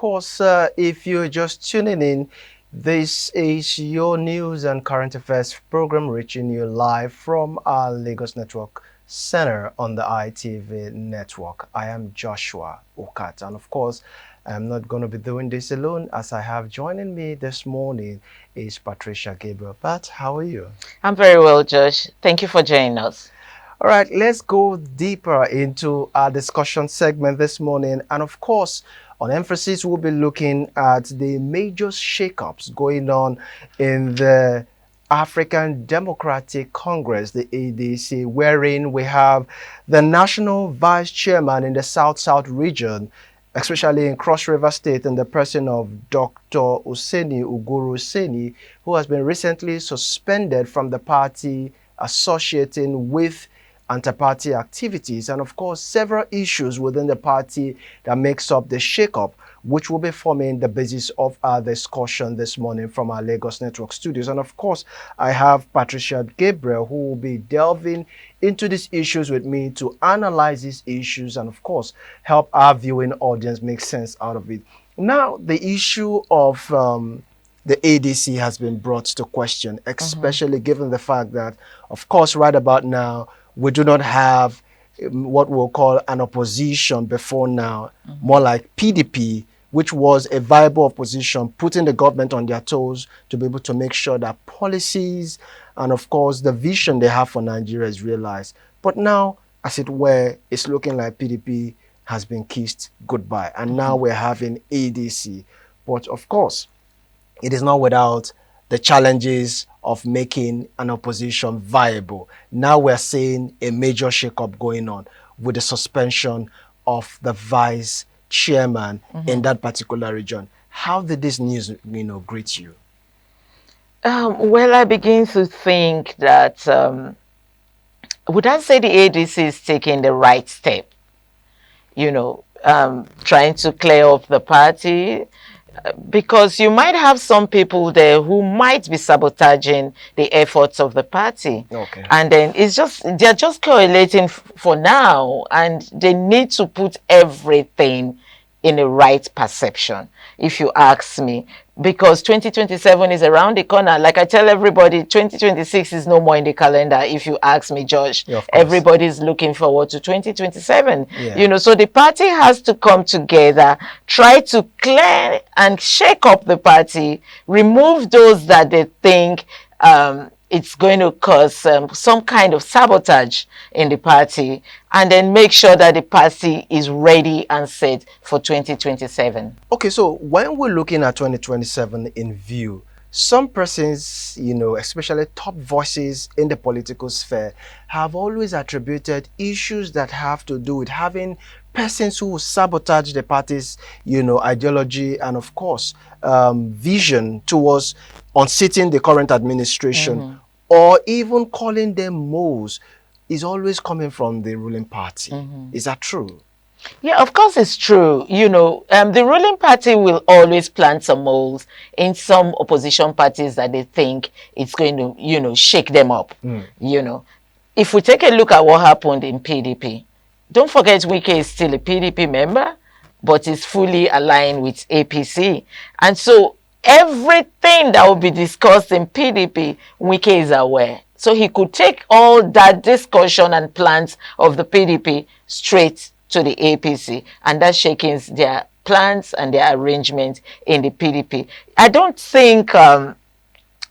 course, if you're just tuning in, this is your news and current affairs program reaching you live from our Lagos Network Center on the ITV network. I am Joshua Okat, and of course, I'm not going to be doing this alone, as I have joining me this morning is Patricia Gabriel. Pat, how are you? I'm very well, Josh. Thank you for joining us. All right, let's go deeper into our discussion segment this morning. And of course, on emphasis, we'll be looking at the major shakeups going on in the African Democratic Congress, the ADC, wherein we have the national vice chairman in the South-South region, especially in Cross River State, in the person of Dr. Useni Uguru Useni, who has been recently suspended from the party associating with anti-party activities, and of course several issues within the party that makes up the shakeup, which will be forming the basis of our discussion this morning from our Lagos Network studios. And of course, I have Patricia Gabriel, who will be delving into these issues with me to analyze these issues and of course help our viewing audience make sense out of it. Now, the issue of the ADC has been brought to question, especially given the fact that, of course, right about now, we do not have what we'll call an opposition before now, more like PDP, which was a viable opposition, putting the government on their toes to be able to make sure that policies and, of course, the vision they have for Nigeria is realized. But now, as it were, it's looking like PDP has been kissed goodbye. And now we're having ADC. But, of course, it is not without the challenges of making an opposition viable. Now we're seeing a major shakeup going on with the suspension of the vice chairman in that particular region. How did this news, greet you? Well, I begin to think that, would I say the ADC is taking the right step? Trying to clear up the party, because you might have some people there who might be sabotaging the efforts of the party. Okay. And then they're just correlating for now, and they need to put everything in the right perception, if you ask me, because 2027 is around the corner. Like I tell everybody, 2026 is no more in the calendar. If you ask me, Josh, Yeah, everybody's looking forward to 2027. Yeah. So the party has to come together, try to clear and shake up the party, remove those that they think it's going to cause some kind of sabotage in the party, and then make sure that the party is ready and set for 2027. Okay, so when we're looking at 2027 in view, some persons, especially top voices in the political sphere, have always attributed issues that have to do with having persons who will sabotage the party's, ideology and, of course, vision towards unseating the current administration, or even calling them moles, is always coming from the ruling party. Is that true? Yeah, of course it's true. The ruling party will always plant some moles in some opposition parties that they think it's going to, shake them up. If we take a look at what happened in PDP, don't forget Wike is still a PDP member, but is fully aligned with APC. And so everything that will be discussed in PDP, Wike is aware. So he could take all that discussion and plans of the PDP straight to the APC, and that shakes their plans and their arrangements in the PDP. I don't think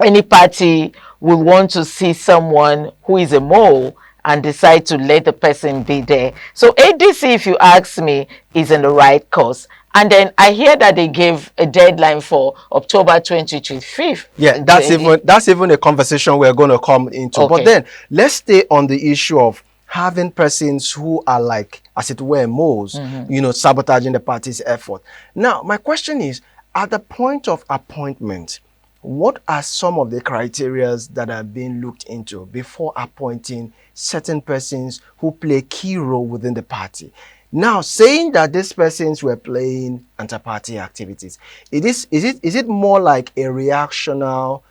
any party will want to see someone who is a mole and decide to let the person be there. So ADC, if you ask me, is in the right course. And then I hear that they gave a deadline for October 2025. Yeah, that's even a conversation we're going to come into. Okay. But then let's stay on the issue of having persons who are like, as it were, moles, sabotaging the party's effort. Now, my question is, at the point of appointment, what are some of the criteria that are being looked into before appointing certain persons who play a key role within the party? Now, saying that these persons were playing anti-party activities, is it more like a reactional,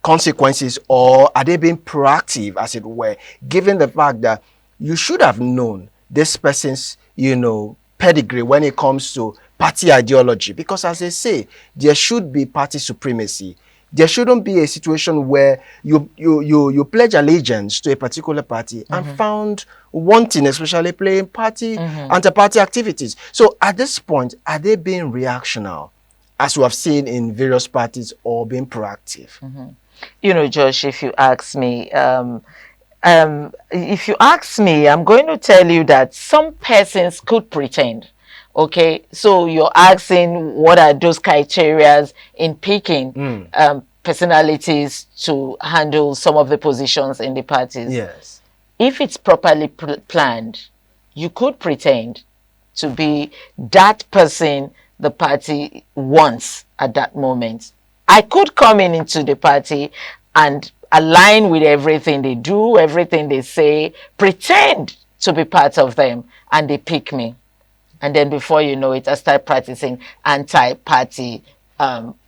consequences, or are they being proactive, as it were, given the fact that you should have known these persons, pedigree when it comes to party ideology, because as they say, there should be party supremacy. There shouldn't be a situation where you pledge allegiance to a particular party and found wanting, especially playing party anti-party activities. So at this point, are they being reactionary, as we have seen in various parties, or being proactive? You know, Josh, if you ask me, I'm going to tell you that some persons could pretend. Okay, so you're asking what are those criteria in picking personalities to handle some of the positions in the parties. Yes. If it's properly planned, you could pretend to be that person the party wants at that moment. I could come into the party and align with everything they do, everything they say, pretend to be part of them, and they pick me. And then before you know it, I start practicing anti-party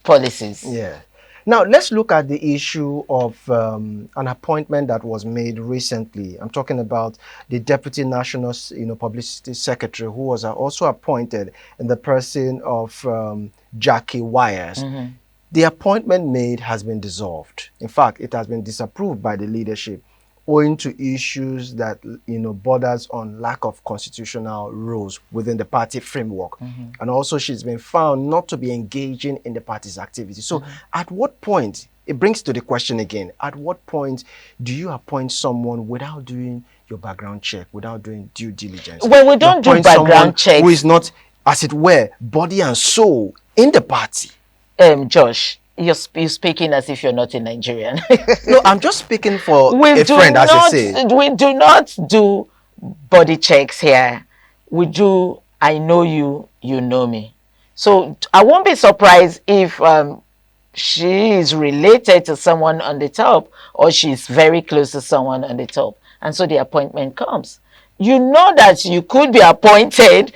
policies. Yeah. Now, let's look at the issue of an appointment that was made recently. I'm talking about the Deputy National Publicity Secretary, who was also appointed in the person of Jackie Wires. The appointment made has been dissolved. In fact, it has been disapproved by the leadership, owing to issues that borders on lack of constitutional rules within the party framework. And also she's been found not to be engaging in the party's activity. So at what point, it brings to the question again, at what point do you appoint someone without doing your background check, without doing due diligence? Well, we don't do background checks. Who is not, as it were, body and soul in the party. Josh, you're speaking as if you're not a Nigerian. No, I'm just speaking for a friend, as I say. We do not do body checks here. We do, I know you, you know me. So I won't be surprised if she is related to someone on the top, or she's very close to someone on the top. And so the appointment comes. You know that you could be appointed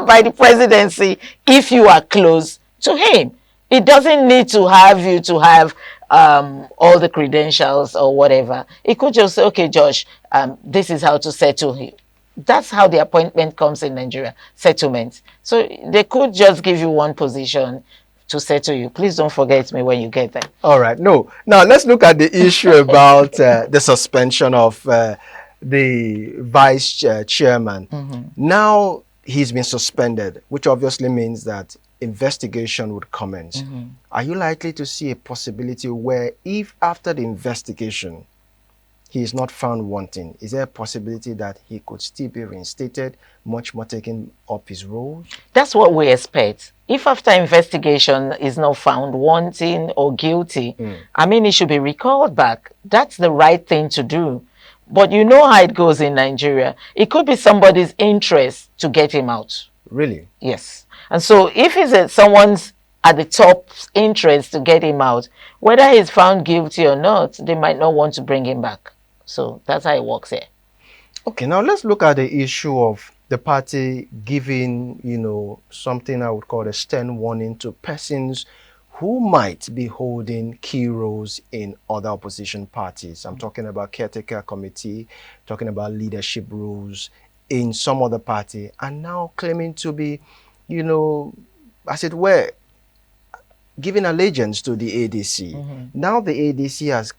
by the presidency if you are close to him. It doesn't need to have you to have all the credentials or whatever. It could just say, okay, Josh, this is how to settle him. That's how the appointment comes in Nigeria, settlement. So they could just give you one position to settle you. Please don't forget me when you get there. All right. No. Now, let's look at the issue about the suspension of the vice chairman. Now, he's been suspended, which obviously means that investigation would commence. Are you likely to see a possibility where, if after the investigation he is not found wanting, is there a possibility that he could still be reinstated, much more taking up his role? That's what we expect. If after investigation is not found wanting or guilty, I mean, he should be recalled back. That's the right thing to do. But you know how it goes in Nigeria. It could be somebody's interest to get him out. Really? Yes. And so if it's someone's at the top interest to get him out, whether he's found guilty or not, they might not want to bring him back. So that's how it works here. Okay, now let's look at the issue of the party giving, something I would call a stern warning to persons who might be holding key roles in other opposition parties. I'm talking about caretaker committee, talking about leadership roles in some other party, and now claiming to be, as it were, giving allegiance to the ADC. Now the ADC has,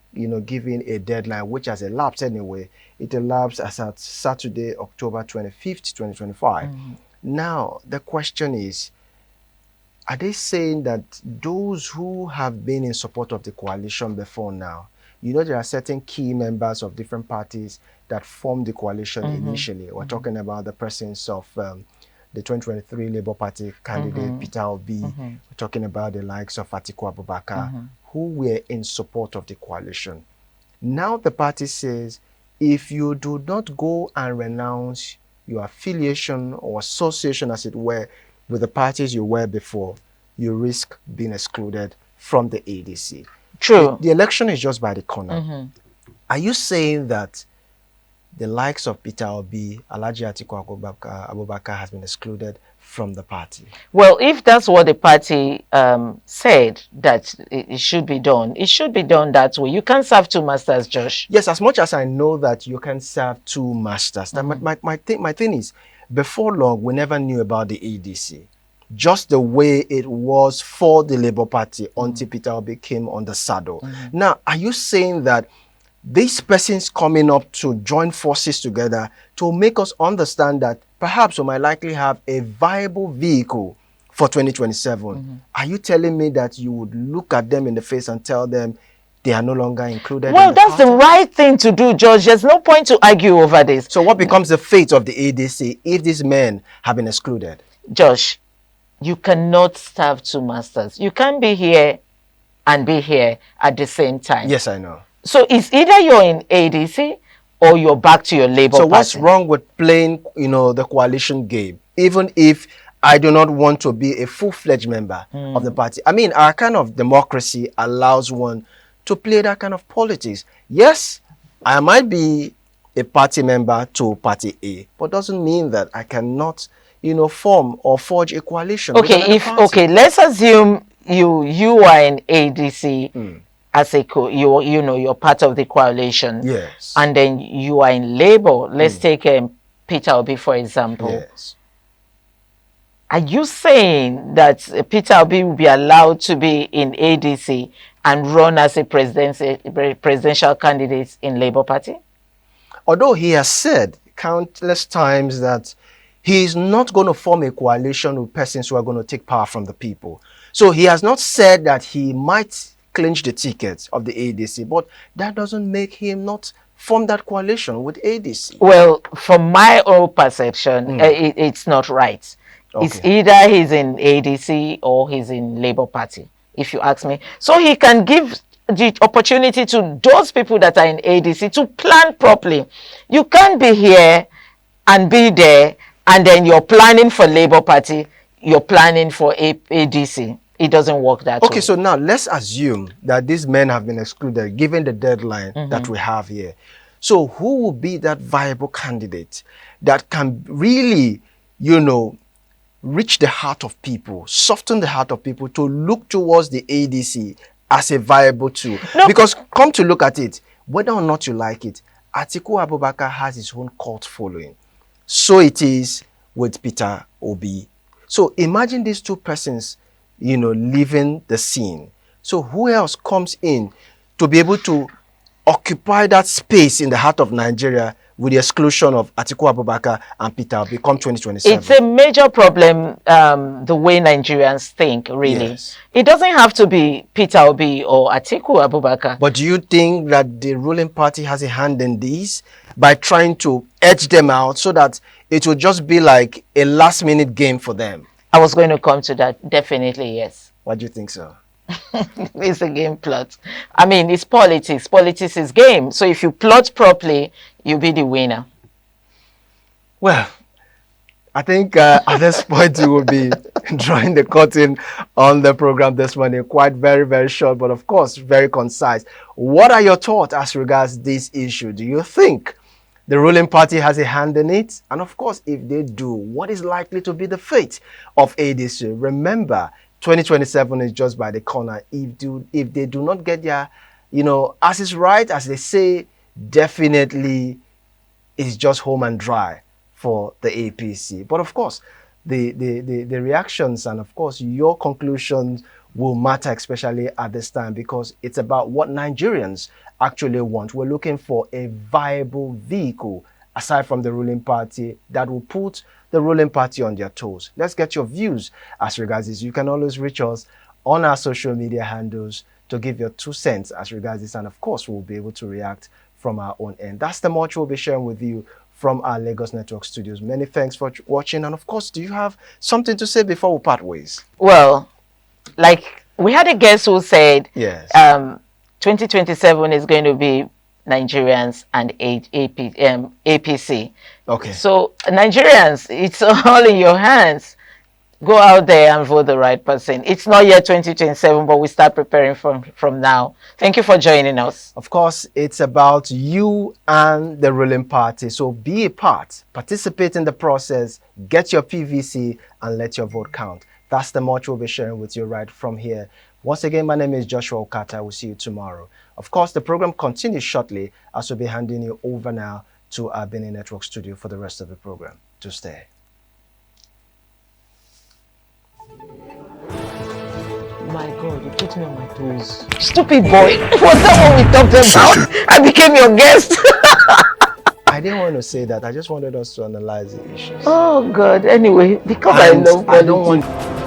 given a deadline, which has elapsed anyway. It elapsed as at Saturday, October 25th, 2025. Now, the question is, are they saying that those who have been in support of the coalition before now, there are certain key members of different parties that formed the coalition initially. We're talking about the presence of the 2023 Labour Party candidate, Peter Obi. We're talking about the likes of Atiku Abubakar, who were in support of the coalition. Now the party says, if you do not go and renounce your affiliation or association, as it were, with the parties you were before, you risk being excluded from the ADC. True. The election is just by the corner. Are you saying that the likes of Peter Obi, Alhaji Atiku Abubakar has been excluded from the party? Well, if that's what the party said that it should be done that way. You can't serve two masters, Josh. Yes, as much as I know that you can serve two masters. My thing is, before long, we never knew about the ADC. Just the way it was for the Labour Party until Peter Obi came on the saddle. Now, are you saying that these persons coming up to join forces together to make us understand that perhaps we might likely have a viable vehicle for 2027? Are you telling me that you would look at them in the face and tell them they are no longer included in Well, the that's party? the right thing to do, George. There's no point to argue over this. So what becomes the fate of the ADC if these men have been excluded? Josh, you cannot serve two masters. You can't be here and be here at the same time. Yes, I know. So it's either you're in ADC or you're back to your Labour So Party. what's wrong with playing, the coalition game, even if I do not want to be a full-fledged member of the party? I mean, our kind of democracy allows one to play that kind of politics. Yes, I might be a party member to party A, but doesn't mean that I cannot, form or forge a coalition with another party. Let's assume you are in ADC as you're part of the coalition. Yes. And then you are in Labour. Let's take Peter Obi, for example. Yes. Are you saying that Peter Obi will be allowed to be in ADC and run as a presidential candidate in Labour Party? Although he has said countless times that he is not going to form a coalition with persons who are going to take power from the people. So he has not said that he might clinch the tickets of the ADC, but that doesn't make him not form that coalition with ADC. Well, from my own perception, it's not right. Okay. It's either he's in ADC or he's in Labour Party, if you ask me. So he can give the opportunity to those people that are in ADC to plan properly. You can't be here and be there, and then you're planning for Labour Party, you're planning for ADC. It doesn't work that way. Okay, so now let's assume that these men have been excluded, given the deadline that we have here. So who will be that viable candidate that can really, reach the heart of people, soften the heart of people to look towards the ADC as a viable tool? No. Because come to look at it, whether or not you like it, Atiku Abubakar has his own cult following. So it is with Peter Obi. So imagine these two persons, leaving the scene. So who else comes in to be able to occupy that space in the heart of Nigeria with the exclusion of Atiku Abubakar and Peter Obi come 2027? It's a major problem, the way Nigerians think, really. Yes. It doesn't have to be Peter Obi or Atiku Abubakar. But do you think that the ruling party has a hand in this by trying to edge them out so that it will just be like a last-minute game for them? I was going to come to that. Definitely, yes. Why do you think so? It's a game plot. I mean, it's politics. Politics is game. So if you plot properly, you'll be the winner. Well, I think at this point we will be drawing the curtain on the program this morning. Quite very, very short, but of course, very concise. What are your thoughts as regards this issue? Do you think the ruling party has a hand in it? And of course, if they do, what is likely to be the fate of ADC? Remember, 2027 is just by the corner. If they do not get their, asses right, as they say, definitely it's just home and dry for the APC. But of course, the reactions and of course your conclusions will matter, especially at this time, because it's about what Nigerians actually want. We're looking for a viable vehicle aside from the ruling party that will put the ruling party on their toes. Let's get your views as regards this. You can always reach us on our social media handles to give your 2 cents as regards this, and of course we'll be able to react from our own end. That's the much we'll be sharing with you from our Lagos Network studios. Many thanks for watching, and of course, do you have something to say before we part ways? Well, like we had a guest who said, yes, 2027 is going to be Nigerians and APC. Okay. So Nigerians, it's all in your hands. Go out there and vote the right person. It's not yet 2027, but we start preparing from now. Thank you for joining us. Of course, it's about you and the ruling party. So be a part, participate in the process, get your PVC, and let your vote count. That's the much we'll be sharing with you right from here. Once again, my name is Joshua Okata. We'll see you tomorrow. Of course, the program continues shortly as we'll be handing you over now to our Benin Network studio for the rest of the program. To stay. my God, you put me on my toes. Stupid boy. Was that what we talked about? I became your guest. I didn't want to say that. I just wanted us to analyze the issues. Oh God. Anyway, because I And love I don't politics. want